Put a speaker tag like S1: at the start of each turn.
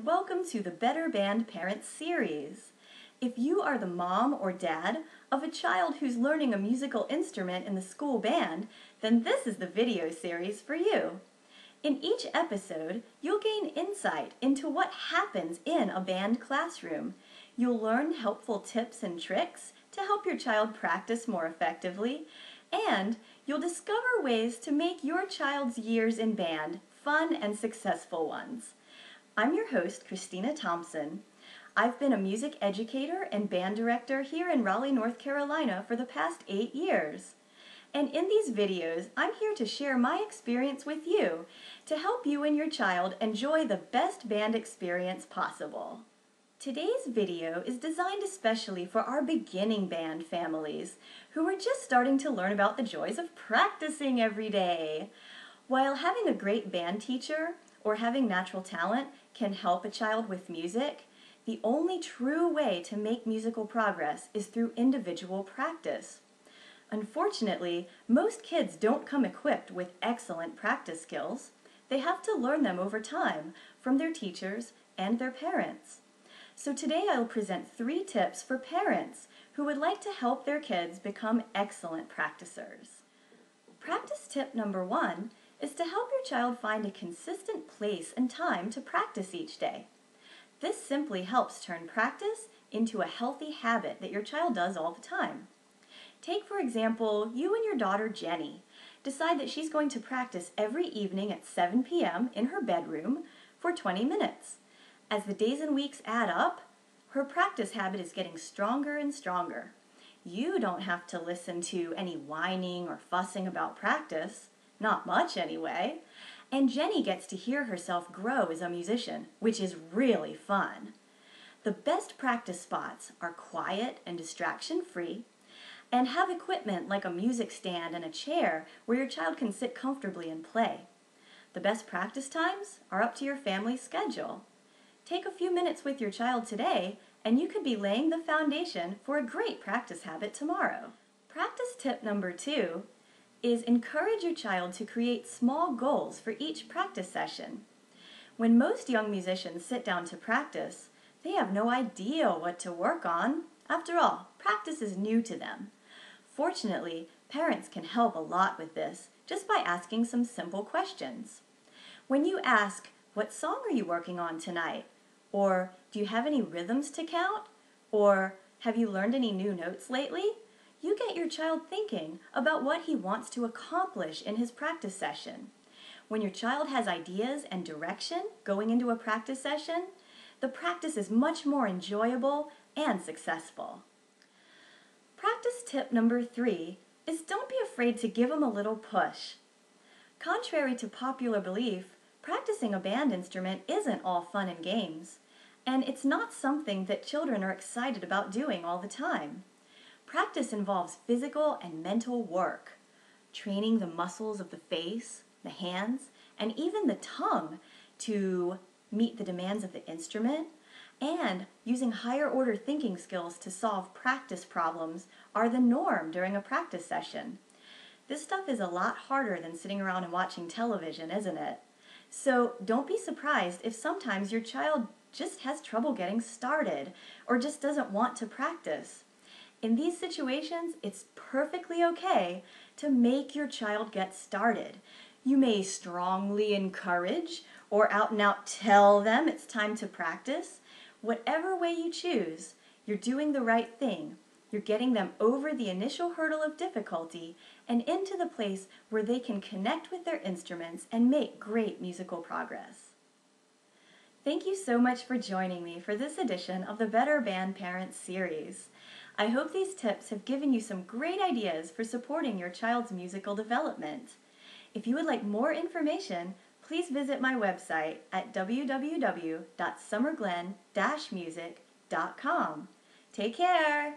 S1: and welcome to the Better Band Parents series. If you are the mom or dad of a child who's learning a musical instrument in the school band, then this is the video series for you. In each episode, you'll gain insight into what happens in a band classroom. You'll learn helpful tips and tricks to help your child practice more effectively, and you'll discover ways to make your child's years in band fun and successful ones. I'm your host, Christina Thompson. I've been a music educator and band director here in Raleigh, North Carolina for the past 8 years. And in these videos, I'm here to share my experience with you to help you and your child enjoy the best band experience possible. Today's video is designed especially for our beginning band families who are just starting to learn about the joys of practicing every day. While having a great band teacher or having natural talent can help a child with music, the only true way to make musical progress is through individual practice. Unfortunately, most kids don't come equipped with excellent practice skills. They have to learn them over time from their teachers and their parents. So today I'll present 3 tips for parents who would like to help their kids become excellent practicers. Practice tip number 1 is to help your child find a consistent place and time to practice each day. This simply helps turn practice into a healthy habit that your child does all the time. Take, for example, you and your daughter Jenny decide that she's going to practice every evening at 7 p.m. in her bedroom for 20 minutes. As the days and weeks add up, her practice habit is getting stronger and stronger. You don't have to listen to any whining or fussing about practice, not much anyway, and Jenny gets to hear herself grow as a musician, which is really fun. The best practice spots are quiet and distraction-free, and have equipment like a music stand and a chair where your child can sit comfortably and play. The best practice times are up to your family's schedule. Take a few minutes with your child today, and you could be laying the foundation for a great practice habit tomorrow. Practice tip number 2 is encourage your child to create small goals for each practice session. When most young musicians sit down to practice, they have no idea what to work on. After all, practice is new to them. Fortunately, parents can help a lot with this just by asking some simple questions. When you ask, "What song are you working on tonight?" Or, "Do you have any rhythms to count?" Or, "Have you learned any new notes lately?" you get your child thinking about what he wants to accomplish in his practice session. When your child has ideas and direction going into a practice session, the practice is much more enjoyable and successful. Practice tip number 3 is don't be afraid to give them a little push. Contrary to popular belief, practicing a band instrument isn't all fun and games, and it's not something that children are excited about doing all the time. Practice involves physical and mental work, training the muscles of the face, the hands, and even the tongue to meet the demands of the instrument, and using higher order thinking skills to solve practice problems are the norm during a practice session. This stuff is a lot harder than sitting around and watching television, isn't it? So don't be surprised if sometimes your child just has trouble getting started or just doesn't want to practice. In these situations, it's perfectly okay to make your child get started. You may strongly encourage or out and out tell them it's time to practice. Whatever way you choose, you're doing the right thing. You're getting them over the initial hurdle of difficulty and into the place where they can connect with their instruments and make great musical progress. Thank you so much for joining me for this edition of the Better Band Parents series. I hope these tips have given you some great ideas for supporting your child's musical development. If you would like more information, please visit my website at www.summerglen-music.com. Take care!